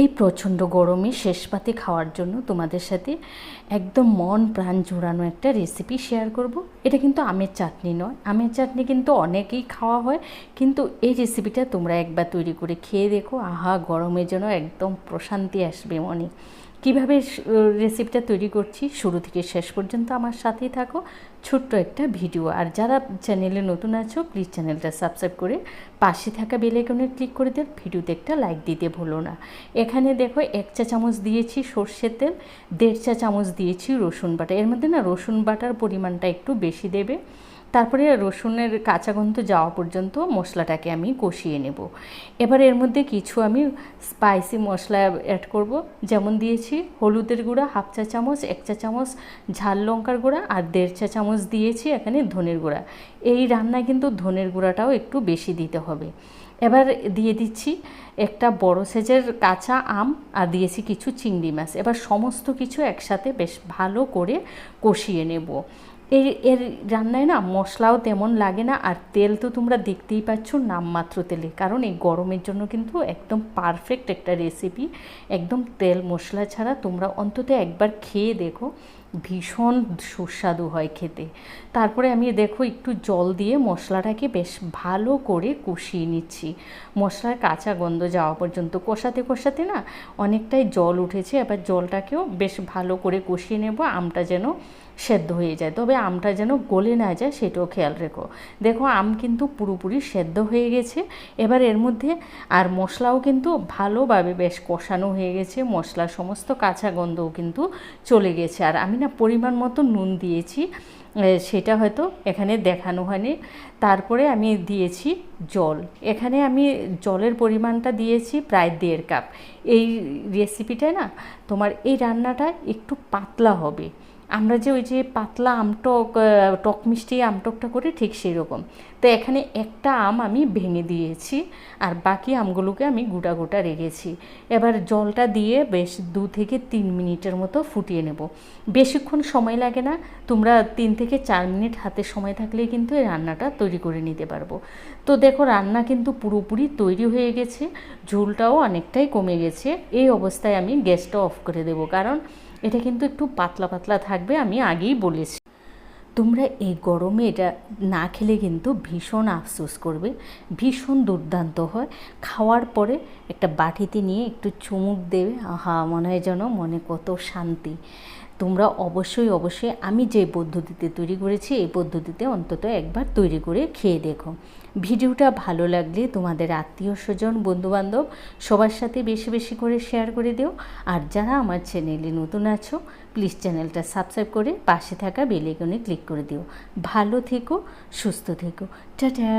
এই প্রচণ্ড গরমে শেষ পাতে খাওয়ার জন্য তোমাদের সাথে একদম মন প্রাণ জোড়ানো একটা রেসিপি শেয়ার করব। এটা কিন্তু আমের চাটনি নয়, আমের চাটনি কিন্তু অনেকেই খাওয়া হয়, কিন্তু এই রেসিপিটা তোমরা একবার তৈরি করে খেয়ে দেখো, আহা গরমের জন্য একদম প্রশান্তি আসবে মনে। কীভাবে রেসিপিটা তৈরি করছি শুরু থেকে শেষ পর্যন্ত আমার সাথেই থাকো। ছোট্ট একটা ভিডিও, আর যারা চ্যানেলে নতুন আছো প্লিজ চ্যানেলটা সাবস্ক্রাইব করে পাশে থাকা বেল আইকনে ক্লিক করে দেন, ভিডিওতে একটা লাইক দিতে ভুলো না। এখানে দেখো 1 চা চামচ দিয়েছি সর্ষের তেল, 1.5 চা চামচ দিয়েছি রসুন বাটা। এর মধ্যে না রসুন বাটার পরিমাণটা একটু বেশি দেবে। তারপরে রসুনের কাঁচা গন্ধ যাওয়া পর্যন্ত মশলাটাকে আমি কষিয়ে নেব। এবার এর মধ্যে কিছু আমি স্পাইসি মশলা অ্যাড করব, যেমন দিয়েছি হলুদের গুঁড়া 1/2 চা চামচ, 1 চা চামচ ঝাল লঙ্কার গুঁড়া, আর 1.5 চা চামচ দিয়েছি এখানে ধনের গুঁড়া। এই রান্নায় কিন্তু ধনের গুঁড়াটাও একটু বেশি দিতে হবে। এবার দিয়ে দিচ্ছি একটা বড় সাইজের কাঁচা আম, আর দিয়েছি কিছু চিংড়ি মাছ। এবার সমস্ত কিছু একসাথে বেশ ভালো করে কষিয়ে নেব। এর রান্নায় না মশলাও তেমন লাগে না, আর তেল তো তোমরা দেখতেই পাচ্ছ নামমাত্র তেলে, কারণ এই গরমের জন্য কিন্তু একদম পারফেক্ট একটা রেসিপি। একদম তেল মশলা ছাড়া, তোমরা অন্তত একবার খেয়ে দেখো, ভীষণ সুস্বাদু হয় খেতে। তারপরে আমি দেখো একটু জল দিয়ে মশলাটাকে বেশ ভালো করে কষিয়ে নিচ্ছি, মশলার কাঁচা গন্ধ যাওয়া পর্যন্ত। কষাতে কষাতে না অনেকটাই জল উঠেছে, এবার জলটাকেও বেশ ভালো করে কষিয়ে নেব, আমটা যেন সেদ্ধ হয়ে যায়, তবে আমটা যেন গলে না যায় সেটাও খেয়াল রেখো। দেখো আম কিন্তু পুরোপুরি সেদ্ধ হয়ে গেছে। এবার এর মধ্যে আর মশলাও কিন্তু ভালোভাবে বেশ কষানো হয়ে গেছে, মশলার সমস্ত কাঁচা গন্ধও কিন্তু চলে গেছে। আর আমি না পরিমাণ মতো নুন দিয়েছি, সেটা হয়তো এখানে দেখানো হয়নি। তারপরে আমি দিয়েছি জল, এখানে আমি জলের পরিমাণটা দিয়েছি প্রায় 1.5 কাপ। এই রেসিপিটায় না তোমার এই রান্নাটা একটু পাতলা হবে, আমরা যে ওই যে পাতলা আমটক টক মিষ্টি আমটকটা করি ঠিক সেই রকম। তো এখানে একটা আম আমি ভেঙে দিয়েছি, আর বাকি আমগুলোকে আমি গোটা গোটা রেখেছি। এবার জলটা দিয়ে বেশ 2 থেকে 3 মিনিটের মতো ফুটিয়ে নেব। বেশিক্ষণ সময় লাগে না, তোমরা 3 থেকে 4 মিনিট হাতে সময় থাকলেই কিন্তু এই রান্নাটা তৈরি করে নিতে পারবো। তো দেখো রান্না কিন্তু পুরোপুরি তৈরি হয়ে গেছে, ঝোলটাও অনেকটাই কমে গেছে। এই অবস্থায় আমি গ্যাসটা অফ করে দেবো, কারণ এটা কিন্তু একটু পাতলা পাতলা থাকবে, আমি আগেই বলেছি। তোমরা এই গরমে এটা না খেলে কিন্তু ভীষণ আফসোস করবে, ভীষণ দুর্দান্ত হয়। খাওয়ার পরে একটা বাটিতে নিয়ে একটু চুমুক দেবে, আহা মনে হয় যেন মনে কত শান্তি। তোমরা অবশ্যই অবশ্যই আমি যে পদ্ধতিতে তৈরি করেছি এই পদ্ধতিতে অন্তত একবার তৈরি করে খেয়ে দেখো। ভিডিওটা ভালো লাগলে তোমাদের আত্মীয় স্বজন বন্ধুবান্ধব সবার সাথে বেশি বেশি করে শেয়ার করে দিও। আর যারা আমার চ্যানেলে নতুন আছো প্লিজ চ্যানেলটা সাবস্ক্রাইব করে পাশে থাকা বেল আইকনে ক্লিক করে দিও। ভালো থেকো, সুস্থ থেকো, টাটা।